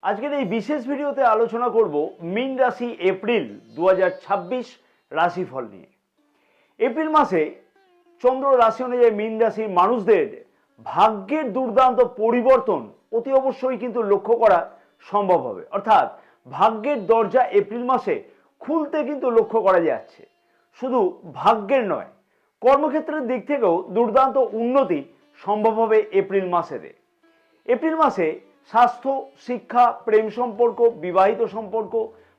আজকের এই বিশেষ ভিডিওতে আলোচনা করব মীন রাশি এপ্রিল 2026 রাশিফল নিয়ে। এপ্রিল মাসে চন্দ্র রাশি অনুযায়ী মীন রাশির মানুষদের ভাগ্যের দুর্দান্ত পরিবর্তন অতি অবশ্যই কিন্তু লক্ষ্য করা সম্ভব হবে। অর্থাৎ ভাগ্যের দরজা এপ্রিল মাসে খুলতে কিন্তু লক্ষ্য করা যাচ্ছে। শুধু ভাগ্যের নয়, কর্মক্ষেত্রের দিক থেকেও দুর্দান্ত উন্নতি সম্ভব হবে এপ্রিল মাসেতে। এপ্রিল মাসে স্বাস্থ্য, শিক্ষা, প্রেম সম্পর্ক, বিবাহিত সম্পর্ক,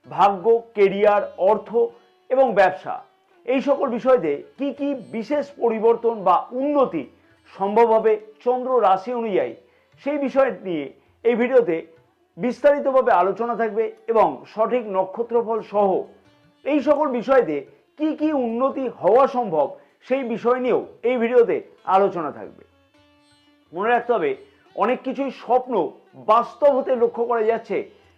ভাগ্য, কেরিয়ার, অর্থ এবং ব্যবসা, এই সকল বিষয়তে কি কি বিশেষ পরিবর্তন বা উন্নতি সম্ভব হবে চন্দ্র রাশি অনুযায়ী, সেই বিষয় নিয়ে এই ভিডিওতে বিস্তারিতভাবে আলোচনা থাকবে এবং সঠিক নক্ষত্রফল সহ এই সকল বিষয়তে কি কি উন্নতি হওয়া সম্ভব সেই বিষয় নিয়েও এই ভিডিওতে আলোচনা থাকবে। মনে রাখতে হবে, অনেক কিছুই স্বপ্ন বাস্তব হতে লক্ষ্য করা যাচ্ছে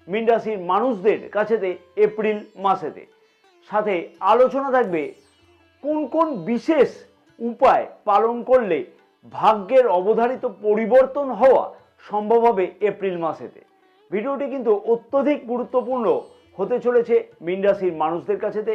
মীন রাশির মানুষদের কাছেতে এপ্রিল মাসেতে। সাথে আলোচনা থাকবে কোন কোন বিশেষ উপায় পালন করলে ভাগ্যের অবধারিত পরিবর্তন হওয়া সম্ভব হবে এপ্রিল মাসেতে। ভিডিওটি কিন্তু অত্যধিক গুরুত্বপূর্ণ হতে চলেছে মীন রাশির মানুষদের কাছেতে।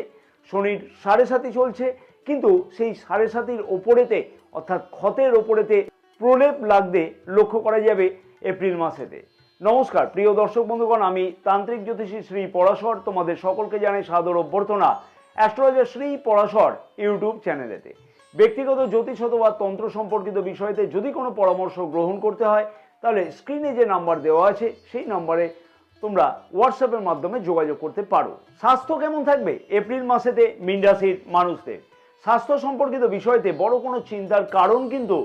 শনির 7.5 চলছে, কিন্তু সেই 7.5 ওপরেতে অর্থাৎ ক্ষতের ওপরেতে প্রলেপ লাগতে লক্ষ্য করা যাবে এপ্রিল মাসেতে। নমস্কার প্রিয় দর্শক বন্ধুগণ, আমি তান্ত্রিক জ্যোতিষী শ্রী পরাশর তোমাদের সকলকে জানাই সাদর অভ্যর্থনা অ্যাস্ট্রোলজার শ্রী পরাশর ইউটিউব চ্যানেলেতে। ব্যক্তিগত জ্যোতিষ অথবা তন্ত্র সম্পর্কিত বিষয়তে যদি কোনো পরামর্শ গ্রহণ করতে হয় তাহলে স্ক্রিনে যে নাম্বার দেওয়া আছে সেই নাম্বারে তোমরা হোয়াটসঅ্যাপের মাধ্যমে যোগাযোগ করতে পারো। স্বাস্থ্য কেমন থাকবে এপ্রিল মাসেতে মীন রাশির মানুষদের? স্বাস্থ্য সম্পর্কিত বিষয়তে বড় কোনো চিন্তার কারণ কিন্তু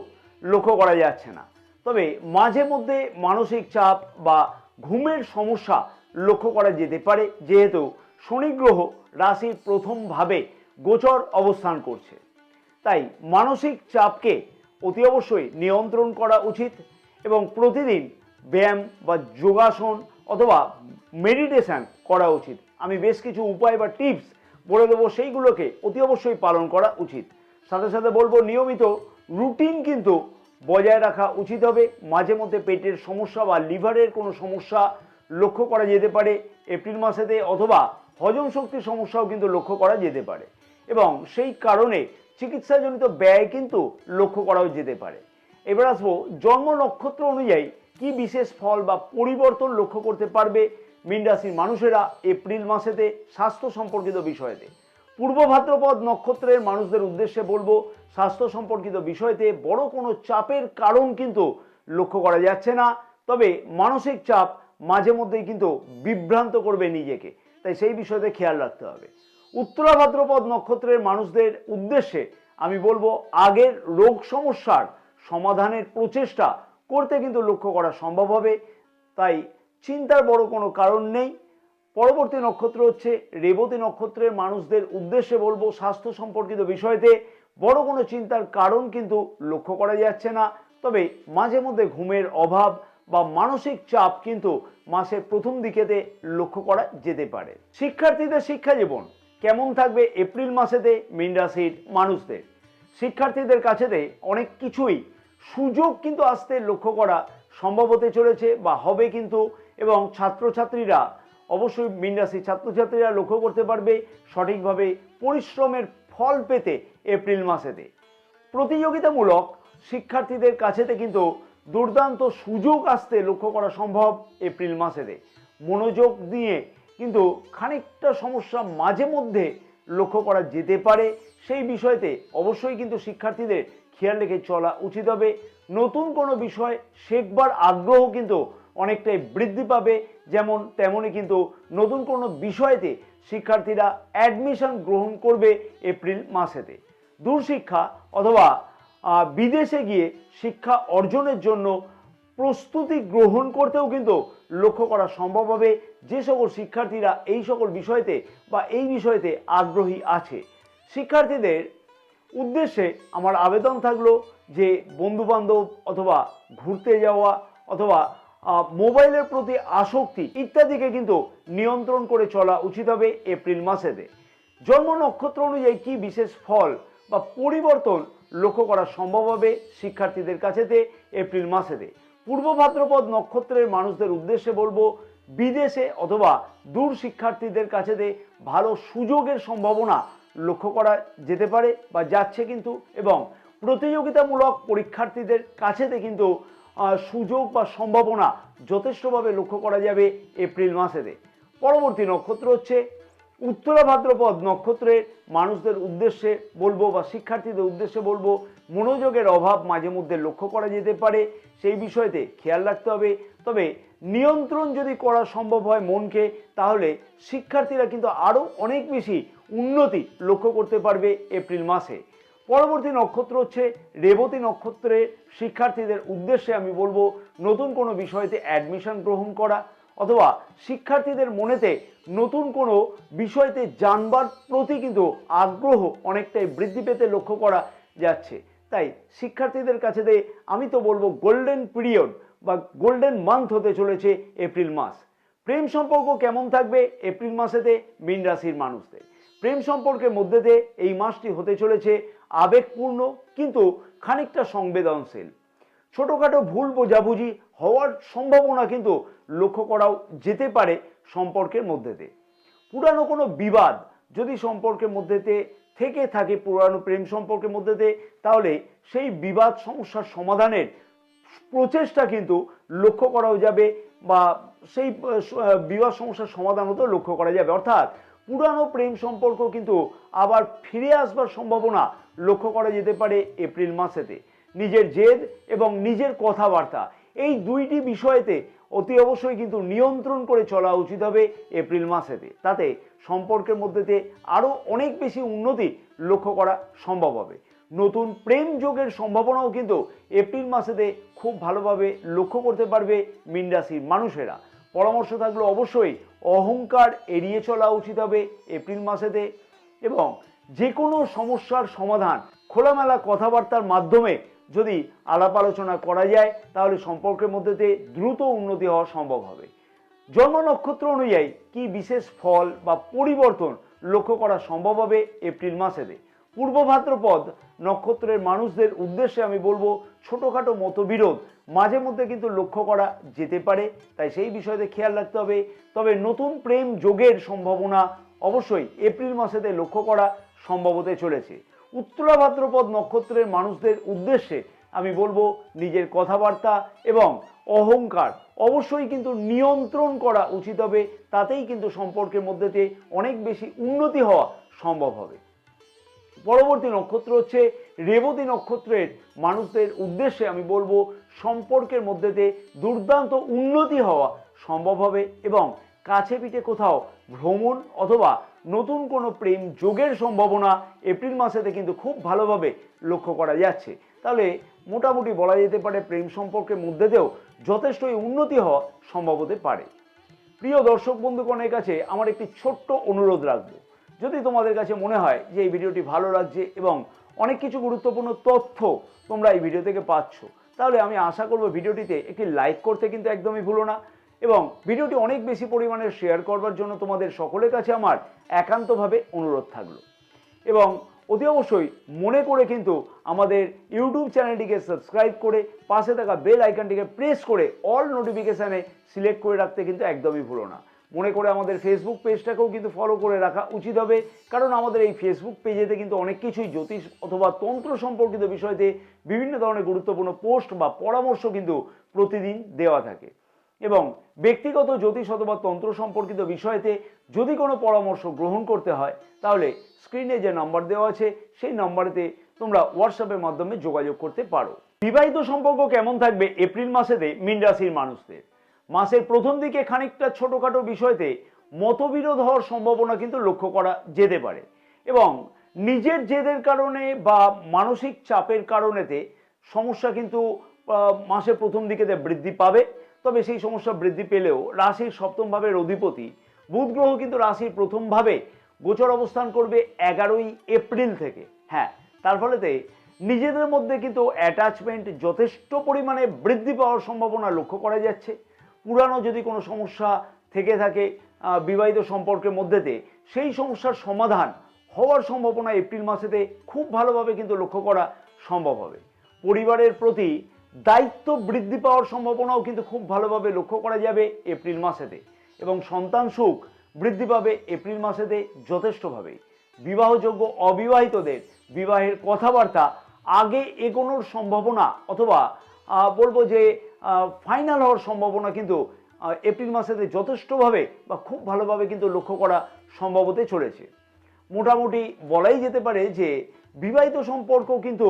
লক্ষ্য করা যাচ্ছে না, তবে মাঝে মধ্যে মানসিক চাপ বা ঘুমের সমস্যা লক্ষ্য করা যেতে পারে, যেহেতু শনি গ্রহ রাশির প্রথম ভাবে গোচর অবস্থান করছে। তাই মানসিক চাপকে অতি অবশ্যই নিয়ন্ত্রণ করা উচিত এবং প্রতিদিন ব্যায়াম বা যোগাসন অথবা মেডিটেশন করা উচিত। আমি বেশ কিছু উপায় বা টিপস বলে দেবো, সেইগুলোকে অতি অবশ্যই পালন করা উচিত। সাথে সাথে বলবো নিয়মিত রুটিন কিন্তু বজায় রাখা উচিত হবে। মাঝে মধ্যে পেটের সমস্যা বা লিভারের কোনো সমস্যা লক্ষ্য করা যেতে পারে এপ্রিল মাসেতে, অথবা হজম শক্তির সমস্যাও কিন্তু লক্ষ্য করা যেতে পারে এবং সেই কারণে চিকিৎসাজনিত ব্যয় কিন্তু লক্ষ্য করাও যেতে পারে। এবার আসবো জন্ম নক্ষত্র অনুযায়ী কি বিশেষ ফল বা পরিবর্তন লক্ষ্য করতে পারবে মীন রাশির মানুষেরা এপ্রিল মাসেতে স্বাস্থ্য সম্পর্কিত বিষয়তে। পূর্ব ভাদ্রপদ নক্ষত্রের মানুষদের উদ্দেশ্যে বলবো, স্বাস্থ্য সম্পর্কিত বিষয়তে বড় কোনো চাপের কারণ কিন্তু লক্ষ্য করা যাচ্ছে না, তবে মানসিক চাপ মাঝে মধ্যেই কিন্তু বিভ্রান্ত করবে নিজেকে, তাই সেই বিষয়তে খেয়াল রাখতে হবে। উত্তরা ভাদ্রপদ নক্ষত্রের মানুষদের উদ্দেশ্যে আমি বলবো, আগের রোগ সমস্যার সমাধানের প্রচেষ্টা করতে কিন্তু লক্ষ্য করা সম্ভব হবে, তাই চিন্তার বড় কোনো কারণ নেই। পরবর্তী নক্ষত্র হচ্ছে রেবতী নক্ষত্রের মানুষদের উদ্দেশ্যে বলবো, স্বাস্থ্য সম্পর্কিত বিষয়তে বড় কোনো চিন্তার কারণ কিন্তু লক্ষ্য করা যাচ্ছে না, তবে মাঝে মধ্যে ঘুমের অভাব বা মানসিক চাপ কিন্তু মাসের প্রথম দিকেতে লক্ষ্য করা যেতে পারে। শিক্ষার্থীদের শিক্ষা জীবন কেমন থাকবে এপ্রিল মাসেতে মীন রাশির মানুষদের? শিক্ষার্থীদের কাছেতে অনেক কিছুই সুযোগ কিন্তু আসতে লক্ষ্য করা সম্ভব হতে চলেছে বা হবে কিন্তু, এবং ছাত্রছাত্রীরা অবশ্যই মীন রাশির ছাত্রছাত্রীরা লক্ষ্য করতে পারবে সঠিকভাবে পরিশ্রমের ফল পেতে এপ্রিল মাসেতে। প্রতিযোগিতামূলক শিক্ষার্থীদের কাছেতে কিন্তু দুর্দান্ত সুযোগ আসতে লক্ষ্য করা সম্ভব এপ্রিল মাসেতে। মনোযোগ দিয়ে কিন্তু খানিকটা সমস্যা মাঝে মধ্যে লক্ষ্য করা যেতে পারে, সেই বিষয়তে অবশ্যই কিন্তু শিক্ষার্থীদের খেয়াল রেখে চলা উচিত হবে। নতুন কোনো বিষয় শেখবার আগ্রহ কিন্তু অনেকটাই বৃদ্ধি পাবে, যেমন তেমনই কিন্তু নতুন কোনো বিষয়তে শিক্ষার্থীরা অ্যাডমিশন গ্রহণ করবে এপ্রিল মাসেতে। দূরশিক্ষা অথবা বিদেশে গিয়ে শিক্ষা অর্জনের জন্য প্রস্তুতি গ্রহণ করতেও কিন্তু লক্ষ্য করা সম্ভব হবে যে সকল শিক্ষার্থীরা এই সকল বিষয়তে বা এই বিষয়তে আগ্রহী আছে। শিক্ষার্থীদের উদ্দেশ্যে আমার আবেদন থাকলো যে বন্ধুবান্ধব অথবা ঘুরতে যাওয়া অথবা মোবাইলের প্রতি আসক্তি ইত্যাদিকে কিন্তু নিয়ন্ত্রণ করে চলা উচিত হবে এপ্রিল মাসেতে। জন্ম নক্ষত্র অনুযায়ী কি বিশেষ ফল বা পরিবর্তন লক্ষ্য করা সম্ভব হবে শিক্ষার্থীদের কাছেতে এপ্রিল মাসেতে? পূর্ব ভাদ্রপদ নক্ষত্রের মানুষদের উদ্দেশ্যে বলবো, বিদেশে অথবা দূর শিক্ষার্থীদের কাছে ভালো সুযোগের সম্ভাবনা লক্ষ্য করা যেতে পারে বা যাচ্ছে কিন্তু, এবং প্রতিযোগিতামূলক পরীক্ষার্থীদের কাছে কিন্তু সুযোগ বা সম্ভাবনা যথেষ্টভাবে লক্ষ্য করা যাবে এপ্রিল মাসেতে। পরবর্তী নক্ষত্র হচ্ছে উত্তরা ভাদ্রপদ নক্ষত্রের মানুষদের উদ্দেশ্যে বলবো বা শিক্ষার্থীদের উদ্দেশ্যে বলবো, মনোযোগের অভাব মাঝে মধ্যে লক্ষ্য করা যেতে পারে, সেই বিষয়তে খেয়াল রাখতে হবে। তবে নিয়ন্ত্রণ যদি করা সম্ভব হয় মনকে, তাহলে শিক্ষার্থীরা কিন্তু আরও অনেক বেশি উন্নতি লক্ষ্য করতে পারবে এপ্রিল মাসে। পরবর্তী নক্ষত্র হচ্ছে রেবতী নক্ষত্রের শিক্ষার্থীদের উদ্দেশ্যে আমি বলবো, নতুন কোনো বিষয়তে অ্যাডমিশন গ্রহণ করা অথবা শিক্ষার্থীদের মনেতে নতুন কোনো বিষয়তে জানবার প্রতি কিন্তু আগ্রহ অনেকটাই বৃদ্ধি পেতে লক্ষ্য করা যাচ্ছে। তাই শিক্ষার্থীদের কাছে আমি তো বলবো গোল্ডেন পিরিয়ড বা গোল্ডেন মান্থ হতে চলেছে এপ্রিল মাস। প্রেম সম্পর্ক কেমন থাকবে এপ্রিল মাসেতে মীন রাশির মানুষদের? প্রেম সম্পর্কের মধ্যে এই মাসটি হতে চলেছে আবেগপূর্ণ কিন্তু খানিকটা সংবেদনশীল। ছোটোখাটো ভুল বোঝাবুঝি হওয়ার সম্ভাবনা কিন্তু লক্ষ্য করাও যেতে পারে সম্পর্কের মধ্যেতে। পুরানো কোনো বিবাদ যদি সম্পর্কের মধ্যেতে থেকে থাকে, পুরানো প্রেম সম্পর্কের মধ্যেতে, তাহলে সেই বিবাদ সমস্যার সমাধানের প্রচেষ্টা কিন্তু লক্ষ্য করাও যাবে বা সেই বিবাদ সমস্যার সমাধান হতেও লক্ষ্য করা যাবে। অর্থাৎ পুরানো প্রেম সম্পর্ক কিন্তু আবার ফিরে আসবার সম্ভাবনা লক্ষ্য করা যেতে পারে এপ্রিল মাসেতে। নিজের জেদ এবং নিজের কথাবার্তা এই দুইটি বিষয়েতে অতি অবশ্যই কিন্তু নিয়ন্ত্রণ করে চলা উচিত হবে এপ্রিল মাসেতে। তাতে সম্পর্কের মধ্যেতে আরও অনেক বেশি উন্নতি লক্ষ্য করা সম্ভব হবে। নতুন প্রেম যোগের সম্ভাবনাও কিন্তু এপ্রিল মাসেতে খুব ভালোভাবে লক্ষ্য করতে পারবে মীন রাশির মানুষেরা। পরামর্শ থাকলে অবশ্যই অহংকার এড়িয়ে চলা উচিত হবে এপ্রিল মাসেতে, এবং যে কোনো সমস্যার সমাধান খোলামেলা কথাবার্তার মাধ্যমে যদি আলাপ আলোচনা করা যায়, তাহলে সম্পর্কের মধ্যে দ্রুত উন্নতি হওয়া সম্ভব হবে। জন্ম নক্ষত্র অনুযায়ী কি বিশেষ ফল বা পরিবর্তন লক্ষ্য করা সম্ভব হবে এপ্রিল মাসেতে? পূর্ব ভাদ্রপদ নক্ষত্রের মানুষদের উদ্দেশ্যে আমি বলবো, ছোটোখাটো মতবিরোধ মাঝে মধ্যে কিন্তু লক্ষ্য করা যেতে পারে, তাই সেই বিষয়তে খেয়াল রাখতে হবে। তবে নতুন প্রেম যোগের সম্ভাবনা অবশ্যই এপ্রিল মাসেতে লক্ষ্য করা সম্ভব হতে চলেছে। উত্তরা ভাদ্রপদ নক্ষত্রের মানুষদের উদ্দেশ্যে আমি বলবো, নিজের কথাবার্তা এবং অহংকার অবশ্যই কিন্তু নিয়ন্ত্রণ করা উচিত হবে, তাতেই কিন্তু সম্পর্কের মধ্যেতে অনেক বেশি উন্নতি হওয়া সম্ভব হবে। পরবর্তী নক্ষত্র হচ্ছে রেবতী নক্ষত্রের মানুষদের উদ্দেশ্যে আমি বলবো, সম্পর্কের মধ্যেতে দুর্দান্ত উন্নতি হওয়া সম্ভব হবে এবং কাছে পিঠে কোথাও ভ্রমণ অথবা নতুন কোনো প্রেম যোগের সম্ভাবনা এপ্রিল মাসেতে কিন্তু খুব ভালোভাবে লক্ষ্য করা যাচ্ছে। তাহলে মোটামুটি বলা যেতে পারে প্রেম সম্পর্কের মধ্যেতেও যথেষ্টই উন্নতি হওয়া সম্ভব হতে পারে। প্রিয় দর্শক বন্ধুগণের কাছে আমার একটি ছোট্ট অনুরোধ রাখবো, যদি তোমাদের কাছে মনে হয় যে এই ভিডিওটি ভালো লাগছে এবং অনেক কিছু গুরুত্বপূর্ণ তথ্য তোমরা এই ভিডিও থেকে পাচ্ছ, তাহলে আমি আশা করব ভিডিওটিতে একটি লাইক করতে কিন্তু একদমই ভুলো না, এবং ভিডিওটি অনেক বেশি পরিমাণে শেয়ার করবার জন্য তোমাদের সকলের কাছে আমার একান্তভাবে অনুরোধ থাকলো। এবং অতি অবশ্যই মনে করে কিন্তু আমাদের ইউটিউব চ্যানেলটিকে সাবস্ক্রাইব করে পাশে থাকা বেল আইকনটিকে প্রেস করে অল নোটিফিকেশানে সিলেক্ট করে রাখতে কিন্তু একদমই ভুলো না। মনে করে আমাদের ফেসবুক পেজটাকেও কিন্তু ফলো করে রাখা উচিত হবে, কারণ আমাদের এই ফেসবুক পেজেতে কিন্তু অনেক কিছুই জ্যোতিষ অথবা তন্ত্র সম্পর্কিত বিষয়তে বিভিন্ন ধরনের গুরুত্বপূর্ণ পোস্ট বা পরামর্শ কিন্তু প্রতিদিন দেওয়া থাকে। এবং ব্যক্তিগত জ্যোতিষ অথবা তন্ত্র সম্পর্কিত বিষয়তে যদি কোনো পরামর্শ গ্রহণ করতে হয়, তাহলে স্ক্রিনে যে নাম্বার দেওয়া আছে সেই নাম্বারেতে তোমরা হোয়াটসঅ্যাপের মাধ্যমে যোগাযোগ করতে পারো। বিবাহিত সম্পর্ক কেমন থাকবে এপ্রিল মাসেতে মীন রাশির মানুষদের? মাসের প্রথম দিকে খানিকটা ছোটোখাটো বিষয়তে মতবিরোধ হওয়ার সম্ভাবনা কিন্তু লক্ষ্য করা যেতে পারে, এবং নিজের জেদের কারণে বা মানসিক চাপের কারণেতে সমস্যা কিন্তু মাসের প্রথম দিকে বৃদ্ধি পাবে। তবে সেই সমস্যা বৃদ্ধি পেলেও রাশির সপ্তম ভাবের অধিপতি বুধ গ্রহ কিন্তু রাশির প্রথম ভাবে গোচর অবস্থান করবে 11ই এপ্রিল থেকে। হ্যাঁ, তার ফলেতে নিজেদের মধ্যে কিন্তু অ্যাটাচমেন্ট যথেষ্ট পরিমাণে বৃদ্ধি পাওয়ার সম্ভাবনা লক্ষ্য করা যাচ্ছে। পুরানো যদি কোনো সমস্যা থেকে থাকে বিবাহিত সম্পর্কের মধ্যেতে, সেই সমস্যার সমাধান হওয়ার সম্ভাবনা এপ্রিল মাসেতে খুব ভালোভাবে কিন্তু লক্ষ্য করা সম্ভব হবে। পরিবারের প্রতি দায়িত্ব বৃদ্ধি পাওয়ার সম্ভাবনাও কিন্তু খুব ভালোভাবে লক্ষ্য করা যাবে এপ্রিল মাসেতে। এবং সন্তান সুখ বৃদ্ধি পাবে এপ্রিল মাসেতে যথেষ্টভাবে। বিবাহযোগ্য অবিবাহিতদের বিবাহের কথাবার্তা আগে এগোনোর সম্ভাবনা অথবা বলবো যে ফাইনাল হওয়ার সম্ভাবনা কিন্তু এপ্রিল মাসেতে যথেষ্টভাবে বা খুব ভালোভাবে কিন্তু লক্ষ্য করা সম্ভব হতে চলেছে। মোটামুটি বলাই যেতে পারে যে বিবাহিত সম্পর্ক কিন্তু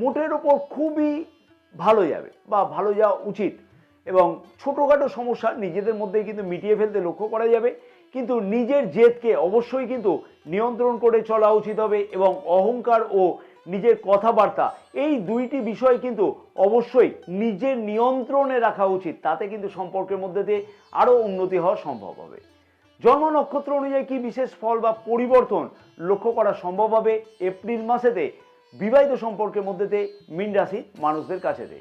মোটের ওপর খুবই ভালো যাবে বা ভালো যাওয়া উচিত, এবং ছোটোখাটো সমস্যা নিজেদের মধ্যেই কিন্তু মিটিয়ে ফেলতে লক্ষ্য করা যাবে। কিন্তু নিজের জেদকে অবশ্যই কিন্তু নিয়ন্ত্রণ করে চলা উচিত হবে, এবং অহংকার ও নিজের কথাবার্তা এই দুইটি বিষয় কিন্তু অবশ্যই নিজের নিয়ন্ত্রণে রাখা উচিত। তাতে কিন্তু সম্পর্কের মধ্যে দিয়ে আরও উন্নতি হওয়া সম্ভব হবে। জন্ম নক্ষত্র অনুযায়ী কি বিশেষ ফল বা পরিবর্তন লক্ষ্য করা সম্ভব হবে এপ্রিল মাসেতে বিবাহিত সম্পর্কের মধ্যেতে মীন রাশির মানুষদের কাছেতে?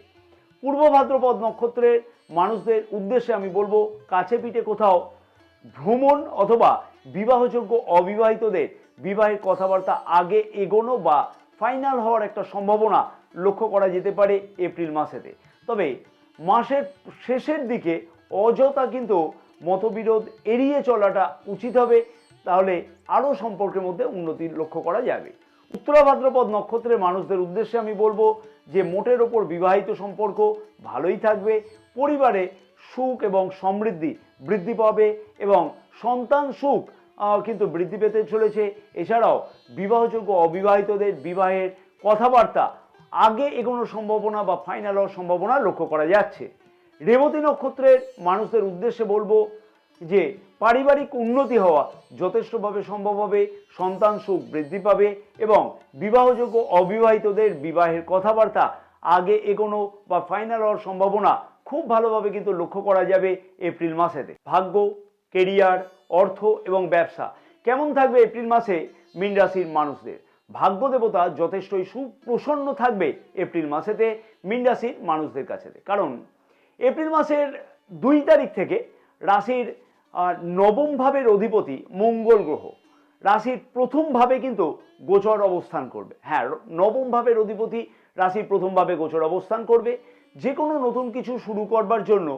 পূর্ব ভাদ্রপদ নক্ষত্রের মানুষদের উদ্দেশ্যে আমি বলবো, কাছে পিঠে কোথাও ভ্রমণ অথবা বিবাহযোগ্য অবিবাহিতদের বিবাহের কথাবার্তা আগে এগোনো বা ফাইনাল হওয়ার একটা সম্ভাবনা লক্ষ্য করা যেতে পারে এপ্রিল মাসেতে। তবে মাসের শেষের দিকে অযথা কিন্তু মতবিরোধ এড়িয়ে চলাটা উচিত হবে, তাহলে আরও সম্পর্কের মধ্যে উন্নতি লক্ষ্য করা যাবে। উত্তরা ভাদ্রপদ নক্ষত্রের মানুষদের উদ্দেশ্যে আমি বলবো যে মোটের ওপর বিবাহিত সম্পর্ক ভালোই থাকবে, পরিবারে সুখ এবং সমৃদ্ধি বৃদ্ধি পাবে এবং সন্তান সুখ কিন্তু বৃদ্ধি পেতে চলেছে। এছাড়াও বিবাহযোগ্য অবিবাহিতদের বিবাহের কথাবার্তা আগে এগোনোর সম্ভাবনা বা ফাইনাল হওয়ার সম্ভাবনা লক্ষ্য করা যাচ্ছে। রেবতী নক্ষত্রের মানুষদের উদ্দেশ্যে বলবো যে পারিবারিক উন্নতি হওয়া যথেষ্টভাবে সম্ভব হবে, সন্তান সুখ বৃদ্ধি পাবে এবং বিবাহযোগ্য অবিবাহিতদের বিবাহের কথাবার্তা আগে এগোনো বা ফাইনাল হওয়ার সম্ভাবনা খুব ভালোভাবে কিন্তু লক্ষ্য করা যাবে এপ্রিল মাসেতে। ভাগ্য, কেরিয়ার, অর্থ এবং ব্যবসা কেমন থাকবে এপ্রিল মাসে মীন রাশির মানুষদের? ভাগ্য দেবতা যথেষ্টই সুপ্রসন্ন থাকবে এপ্রিল মাসেতে মীন রাশির মানুষদের কাছে, কারণ এপ্রিল মাসের 2 তারিখ থেকে রাশির নবম ভাবের অধিপতি মঙ্গল গ্রহ রাশির প্রথম ভাবে কিন্তু গোচর অবস্থান করবে। হ্যাঁ, নবম ভাবের অধিপতি রাশির প্রথম ভাবে গোচর অবস্থান করবে। যে কোনো নতুন কিছু শুরু করবার জন্য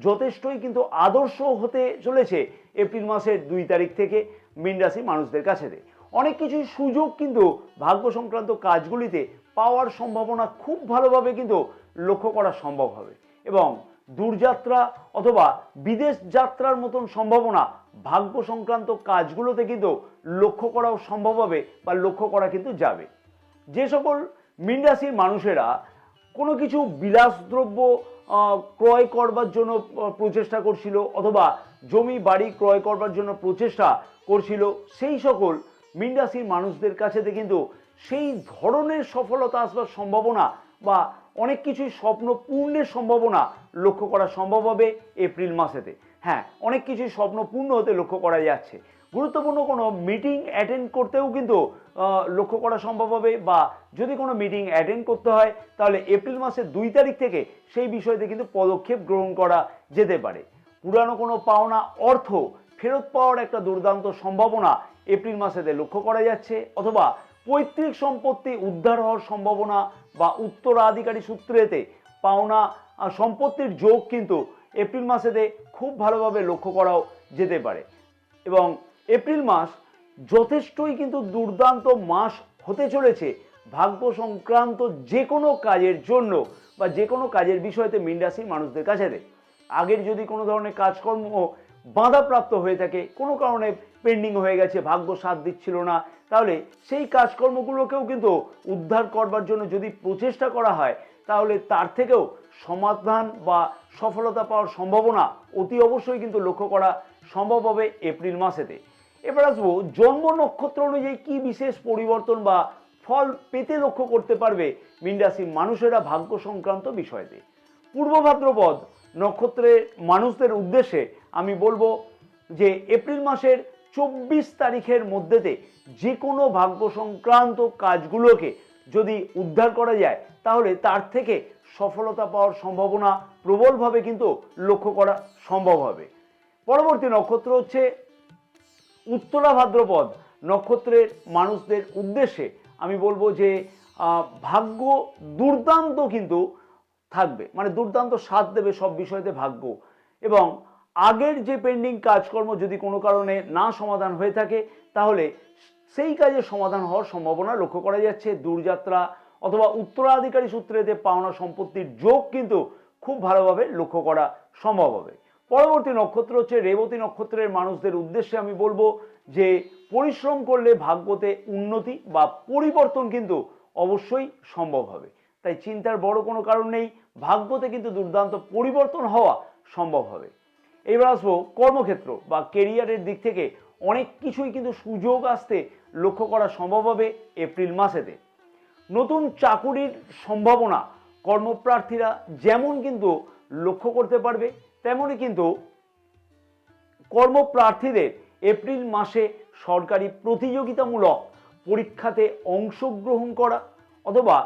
যথেষ্টই কিন্তু আদর্শ হতে চলেছে এপ্রিল মাসের 2 তারিখ থেকে মীন রাশি মানুষদের কাছে। অনেক কিছু সুযোগ কিন্তু ভাগ্য সংক্রান্ত কাজগুলিতে পাওয়ার সম্ভাবনা খুব ভালোভাবে কিন্তু লক্ষ্য করা সম্ভব হবে, এবং দূরযাত্রা অথবা বিদেশ যাত্রার মতন সম্ভাবনা ভাগ্য সংক্রান্ত কাজগুলোতে কিন্তু লক্ষ্য করাও সম্ভব হবে বা লক্ষ্য করা কিন্তু যাবে। যে সকল মীন রাশির মানুষেরা কোনো কিছু বিলাসদ্রব্য ক্রয় করবার জন্য প্রচেষ্টা করছিল অথবা জমি বাড়ি ক্রয় করবার জন্য প্রচেষ্টা করছিল, সেই সকল মীন রাশির মানুষদের কাছে কিন্তু সেই ধরনের সফলতা আসবার সম্ভাবনা বা অনেক কিছুই স্বপ্ন পূর্ণের সম্ভাবনা লক্ষ্য করা সম্ভব হবে এপ্রিল মাসেতে। হ্যাঁ, অনেক কিছুই স্বপ্ন পূর্ণ হতে লক্ষ্য করা যাচ্ছে। গুরুত্বপূর্ণ কোনো মিটিং অ্যাটেন্ড করতেও কিন্তু লক্ষ্য করা সম্ভব হবে, বা যদি কোনো মিটিং অ্যাটেন্ড করতে হয় তাহলে এপ্রিল মাসের 2 তারিখ থেকে সেই বিষয়তে কিন্তু পদক্ষেপ গ্রহণ করা যেতে পারে। পুরানো কোনো পাওনা অর্থ ফেরত পাওয়ার একটা দুর্দান্ত সম্ভাবনা এপ্রিল মাসেতে লক্ষ্য করা যাচ্ছে, অথবা পৈতৃক সম্পত্তি উদ্ধার হওয়ার সম্ভাবনা বা উত্তরাধিকারী সূত্রেতে পাওনা সম্পত্তির যোগ কিন্তু এপ্রিল মাসেতে খুব ভালোভাবে লক্ষ্য করাও যেতে পারে। এবং এপ্রিল মাস যথেষ্টই কিন্তু দুর্দান্ত মাস হতে চলেছে ভাগ্য সংক্রান্ত যে কোনো কাজের জন্য বা যে কোনো কাজের বিষয়তে মীন রাশির মানুষদের কাছে। আগের যদি কোনো ধরনের কাজকর্ম বাধাপ্রাপ্ত হয়ে থাকে, কোনো কারণে পেন্ডিং হয়ে গেছে, ভাগ্য সাথ দিচ্ছিল না, তাহলে সেই কাজকর্মগুলোকেও কিন্তু উদ্ধার করবার জন্য যদি প্রচেষ্টা করা হয় তাহলে তার থেকেও সমাধান বা সফলতা পাওয়ার সম্ভাবনা অতি অবশ্যই কিন্তু লক্ষ্য করা সম্ভব হবে এপ্রিল মাসেতে। এবার আসবো জন্ম নক্ষত্র অনুযায়ী কি বিশেষ পরিবর্তন বা ফল পেতে লক্ষ্য করতে পারবে মীন রাশির মানুষেরা ভাগ্য সংক্রান্ত বিষয়তে। পূর্ব ভাদ্রপদ নক্ষত্রের মানুষদের উদ্দেশ্যে আমি বলবো যে এপ্রিল মাসের 24 তারিখের মধ্যেতে যে কোনো ভাগ্য সংক্রান্ত কাজগুলোকে যদি উদ্ধার করা যায় তাহলে তার থেকে সফলতা পাওয়ার সম্ভাবনা প্রবলভাবে কিন্তু লক্ষ্য করা সম্ভব হবে। পরবর্তী নক্ষত্র হচ্ছে উত্তরা ভাদ্রপদ নক্ষত্রের মানুষদের উদ্দেশ্যে আমি বলবো যে ভাগ্য দুর্দান্ত কিন্তু থাকবে, মানে দুর্দান্ত সাথ দেবে সব বিষয়তে ভাগ্য, এবং আগের যে পেন্ডিং কাজকর্ম যদি কোনো কারণে না সমাধান হয়ে থাকে তাহলে সেই কাজের সমাধান হওয়ার সম্ভাবনা লক্ষ্য করা যাচ্ছে। দূরযাত্রা অথবা উত্তরাধিকারী সূত্রেতে পাওনা সম্পত্তির যোগ কিন্তু খুব ভালোভাবে লক্ষ্য করা সম্ভব হবে। পরবর্তী নক্ষত্র হচ্ছে রেবতী নক্ষত্রের মানুষদের উদ্দেশ্যে আমি বলবো যে পরিশ্রম করলে ভাগ্যতে উন্নতি বা পরিবর্তন কিন্তু অবশ্যই সম্ভব হবে। তাই চিন্তার বড় কোনো কারণ নেই, ভাগ্যতে কিন্তু দুর্দান্ত পরিবর্তন হওয়া সম্ভব হবে। এবার আসবো কর্মক্ষেত্র বা কেরিয়ারের দিক থেকে অনেক কিছুই কিন্তু সুযোগ আসতে লক্ষ্য করা সম্ভব হবে এপ্রিল মাসেতে। নতুন চাকুরির সম্ভাবনা কর্মপ্রার্থীরা যেমন কিন্তু লক্ষ্য করতে পারবে, তেমনই কিন্তু কর্মপ্রার্থীদের এপ্রিল মাসে সরকারি প্রতিযোগিতামূলক পরীক্ষাতে অংশগ্রহণ করা অথবা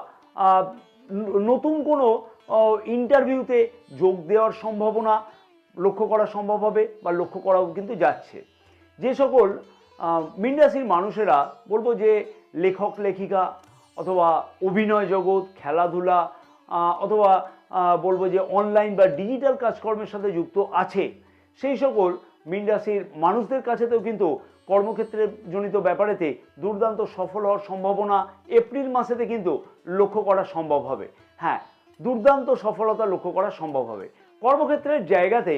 নতুন কোনো ইন্টারভিউতে যোগ দেওয়ার সম্ভাবনা লক্ষ্য করা সম্ভব হবে বা লক্ষ্য করাও কিন্তু যাচ্ছে। যে সকল মীন রাশির মানুষেরা বলবো যে লেখক লেখিকা অথবা অভিনয় জগৎ, খেলাধুলা অথবা বলবো যে অনলাইন বা ডিজিটাল কাজকর্মের সাথে যুক্ত আছে, সেই সকল মীন রাশির মানুষদের কাছেতেও কিন্তু কর্মক্ষেত্রের জনিত ব্যাপারেতে দুর্দান্ত সফল হওয়ার সম্ভাবনা এপ্রিল মাসেতে কিন্তু লক্ষ্য করা সম্ভব হবে। হ্যাঁ, দুর্দান্ত সফলতা লক্ষ্য করা সম্ভব হবে। কর্মক্ষেত্রের জায়গাতে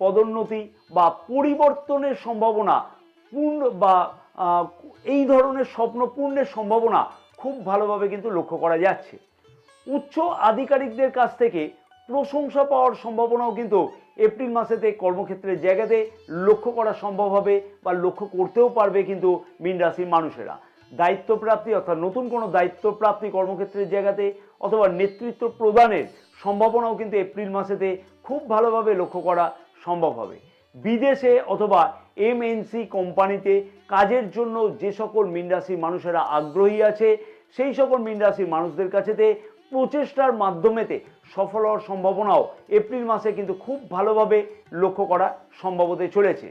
পদোন্নতি বা পরিবর্তনের সম্ভাবনা পূর্ণ বা এই ধরনের স্বপ্ন পূর্ণের সম্ভাবনা খুব ভালোভাবে কিন্তু লক্ষ্য করা যাচ্ছে। উচ্চ আধিকারিকদের কাছ থেকে প্রশংসা পাওয়ার সম্ভাবনাও কিন্তু এপ্রিল মাসেতে কর্মক্ষেত্রের জায়গাতে লক্ষ্য করা সম্ভব হবে বা লক্ষ্য করতেও পারবে কিন্তু মীন রাশির মানুষেরা। দায়িত্বপ্রাপ্তি অর্থাৎ নতুন কোনো দায়িত্বপ্রাপ্তি কর্মক্ষেত্রের জায়গাতে অথবা নেতৃত্ব প্রদানের সম্ভাবনাও কিন্তু এপ্রিল মাসেতে খুব ভালোভাবে লক্ষ্য করা সম্ভব হবে। বিদেশে অথবা এমএনসি কোম্পানিতে কাজের জন্য যে সকল মীন রাশির মানুষেরা আগ্রহী আছে, সেই সকল মীন রাশির মানুষদের কাছেতে প্রচেষ্টার মাধ্যমেতে সফল হওয়ার সম্ভাবনাও এপ্রিল মাসে কিন্তু খুব ভালোভাবে লক্ষ্য করা সম্ভব হতে চলেছে।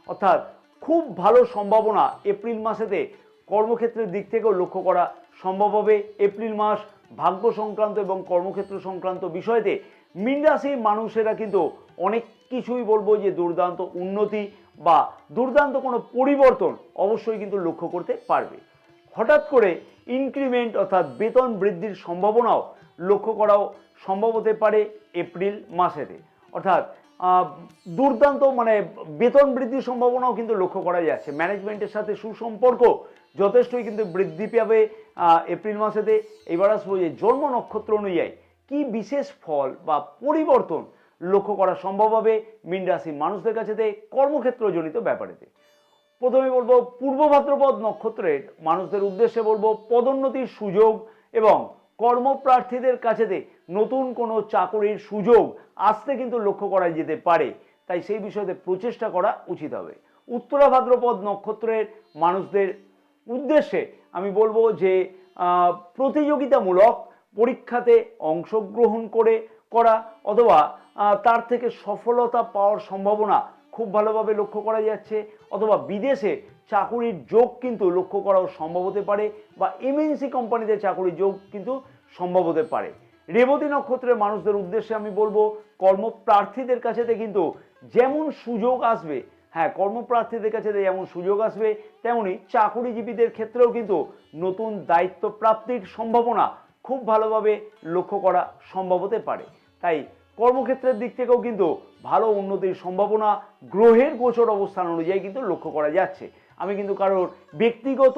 অর্থাৎ খুব ভালো সম্ভাবনা এপ্রিল মাসেতে কর্মক্ষেত্রের দিক থেকেও লক্ষ্য করা সম্ভব হবে। এপ্রিল মাস ভাগ্য সংক্রান্ত এবং কর্মক্ষেত্র সংক্রান্ত বিষয়তে মীন রাশির মানুষেরা কিন্তু অনেক কিছুই বলবো যে দুর্দান্ত উন্নতি বা দুর্দান্ত কোনো পরিবর্তন অবশ্যই কিন্তু লক্ষ্য করতে পারবে। হঠাৎ করে ইনক্রিমেন্ট অর্থাৎ বেতন বৃদ্ধির সম্ভাবনাও লক্ষ্য করাও সম্ভব হতে পারে এপ্রিল মাসেতে। অর্থাৎ দুর্দান্ত বেতন বৃদ্ধির সম্ভাবনাও কিন্তু লক্ষ্য করা যাচ্ছে। ম্যানেজমেন্টের সাথে সুসম্পর্ক যথেষ্টই কিন্তু বৃদ্ধি পাবে এপ্রিল মাসেতে। এবার আসবো যে জন্ম নক্ষত্র অনুযায়ী কি বিশেষ ফল বা পরিবর্তন লক্ষ্য করা সম্ভব হবে মীন রাশির মানুষদের কাছেতে কর্মক্ষেত্রজনিত ব্যাপারেতে। প্রথমে বলবো পূর্ব ভাদ্রপদ নক্ষত্রের মানুষদের উদ্দেশ্যে বলবো পদোন্নতির সুযোগ এবং কর্মপ্রার্থীদের কাছেতে নতুন কোনো চাকরির সুযোগ আসতে কিন্তু লক্ষ্য করা যেতে পারে, তাই সেই বিষয়তে প্রচেষ্টা করা উচিত হবে। উত্তরা ভাদ্রপদ নক্ষত্রের মানুষদের উদ্দেশ্যে আমি বলবো যে প্রতিযোগিতামূলক পরীক্ষাতে অংশগ্রহণ করা অথবা তার থেকে সফলতা পাওয়ার সম্ভাবনা খুব ভালোভাবে লক্ষ্য করা যাচ্ছে, অথবা বিদেশে চাকুরির যোগ কিন্তু লক্ষ্য করাও সম্ভব হতে পারে বা এমএনসি কোম্পানিতে চাকুরির যোগ কিন্তু সম্ভব হতে পারে। রেবতী নক্ষত্রের মানুষদের উদ্দেশ্যে আমি বলবো কর্মপ্রার্থীদের কাছেতে কিন্তু যেমন সুযোগ আসবে, হ্যাঁ কর্মপ্রার্থীদের কাছে যেমন সুযোগ আসবে তেমনি চাকুরিজীবীদের ক্ষেত্রেও কিন্তু নতুন দায়িত্ব প্রাপ্তির সম্ভাবনা খুব ভালোভাবে লক্ষ্য করা সম্ভব হতে পারে। তাই কর্মক্ষেত্রের দিক থেকেও কিন্তু ভালো উন্নতির সম্ভাবনা গ্রহের গোচর অবস্থান অনুযায়ী কিন্তু লক্ষ্য করা যাচ্ছে। আমি কিন্তু কারোর ব্যক্তিগত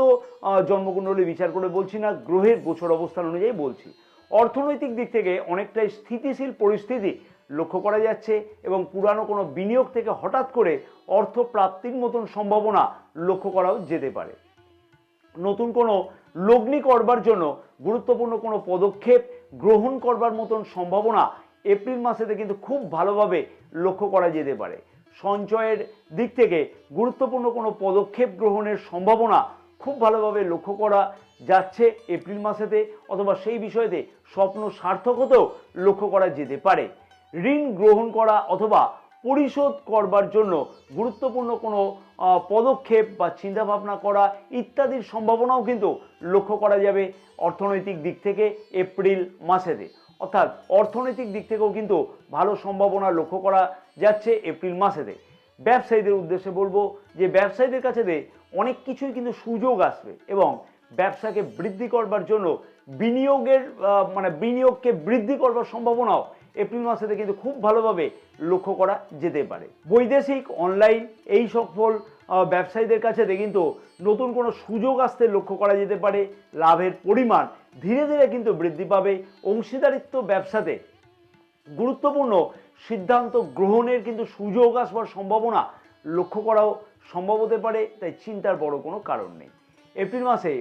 জন্মকুণ্ডলী বিচার করে বলছি না, গ্রহের গোচর অবস্থান অনুযায়ী বলছি। অর্থনৈতিক দিক থেকে অনেকটাই স্থিতিশীল পরিস্থিতি লক্ষ্য করা যাচ্ছে এবং পুরানো কোনো বিনিয়োগ থেকে হঠাৎ করে অর্থ প্রাপ্তির মতন সম্ভাবনা লক্ষ্য করাও যেতে পারে। নতুন কোনো লগ্নি করবার জন্য গুরুত্বপূর্ণ কোনো পদক্ষেপ গ্রহণ করবার মতন সম্ভাবনা এপ্রিল মাসেতে কিন্তু খুব ভালোভাবে লক্ষ্য করা যেতে পারে। সঞ্চয়ের দিক থেকে গুরুত্বপূর্ণ কোনো পদক্ষেপ গ্রহণের সম্ভাবনা খুব ভালোভাবে লক্ষ্য করা যাচ্ছে এপ্রিল মাসেতে, অথবা সেই বিষয়তে স্বপ্ন সার্থক হতেও লক্ষ্য করা যেতে পারে। ঋণ গ্রহণ করা অথবা পরিশোধ করবার জন্য গুরুত্বপূর্ণ কোনো পদক্ষেপ বা চিন্তাভাবনা করা ইত্যাদির সম্ভাবনাও কিন্তু লক্ষ্য করা যাবে অর্থনৈতিক দিক থেকে এপ্রিল মাসেতে। অর্থাৎ অর্থনৈতিক দিক থেকেও কিন্তু ভালো সম্ভাবনা লক্ষ্য করা যাচ্ছে এপ্রিল মাসেতে। ব্যবসায়ীদের উদ্দেশ্যে বলবো যে ব্যবসায়ীদের কাছে অনেক কিছুই কিন্তু সুযোগ আসবে এবং ব্যবসাকে বৃদ্ধি করবার জন্য বিনিয়োগকে বৃদ্ধি করবার সম্ভাবনাও এপ্রিল মাসেতে কিন্তু খুব ভালোভাবে লক্ষ্য করা যেতে পারে। বৈদেশিক অনলাইন এই সকল ব্যবসায়ীদের কাছে কিন্তু নতুন কোনো সুযোগ আসতে লক্ষ্য করা যেতে পারে। লাভের পরিমাণ ধীরে ধীরে কিন্তু বৃদ্ধি পাবে। অংশীদারিত্ব ব্যবসাতে গুরুত্বপূর্ণ সিদ্ধান্ত গ্রহণের কিন্তু সুযোগ আসবার সম্ভাবনা লক্ষ্য করাও সম্ভব হতে পারে, তাই চিন্তার বড় কোনো কারণ নেই। এপ্রিল মাসে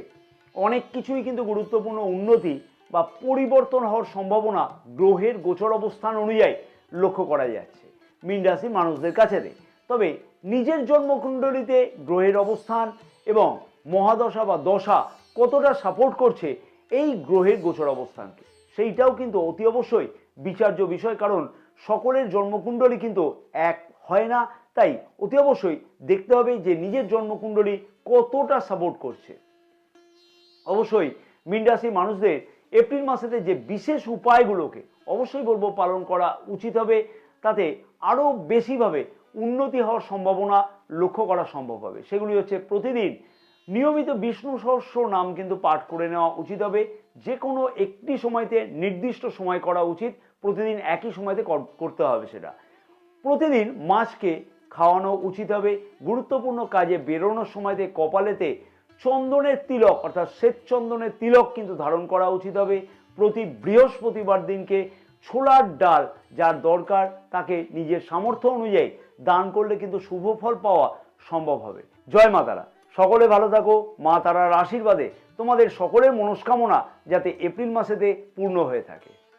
অনেক কিছুই কিন্তু গুরুত্বপূর্ণ উন্নতি বা পরিবর্তন হওয়ার সম্ভাবনা গ্রহের গোচর অবস্থান অনুযায়ী লক্ষ্য করা যাচ্ছে মীন রাশির মানুষদের কাছে। তবে নিজের জন্মকুণ্ডলিতে গ্রহের অবস্থান এবং মহাদশা বা দশা কতটা সাপোর্ট করছে এই গ্রহের গোচর অবস্থানকে, সেইটাও কিন্তু অতি অবশ্যই বিচার্য বিষয়, কারণ সকলের জন্মকুণ্ডলী কিন্তু এক হয় না। তাই অতি অবশ্যই দেখতে হবে যে নিজের জন্মকুণ্ডলী কতটা সাপোর্ট করছে। অবশ্যই মীন রাশির মানুষদের এপ্রিল মাসেতে যে বিশেষ উপায়গুলোকে অবশ্যই বলবো পালন করা উচিত হবে, তাতে আরও বেশিভাবে উন্নতি হওয়ার সম্ভাবনা লক্ষ্য করা সম্ভব হবে। সেগুলি হচ্ছে প্রতিদিন নিয়মিত বিষ্ণু সহস্র নাম কিন্তু পাঠ করে নেওয়া উচিত হবে। যে কোনো একটি সময়তে নির্দিষ্ট সময় করা উচিত, প্রতিদিন একই সময়তে করতে হবে সেটা। প্রতিদিন মাছকে খাওয়ানো উচিত হবে। গুরুত্বপূর্ণ কাজে বেরোনোর সময়তে কপালেতে চন্দনের তিলক অর্থাৎ শ্বেত চন্দনের তিলক কিন্তু ধারণ করা উচিত হবে। প্রতি বৃহস্পতিবার দিনকে ছোলার ডাল যার দরকার তাকে নিজের সামর্থ্য অনুযায়ী দান করলে কিন্তু শুভ ফল পাওয়া সম্ভব হবে। জয় মা তারা। সকলে ভালো থাকো। মা তারার আশীর্বাদে তোমাদের সকলের মনস্কামনা যাতে এপ্রিল মাসেতে পূর্ণ হয়ে থাকে।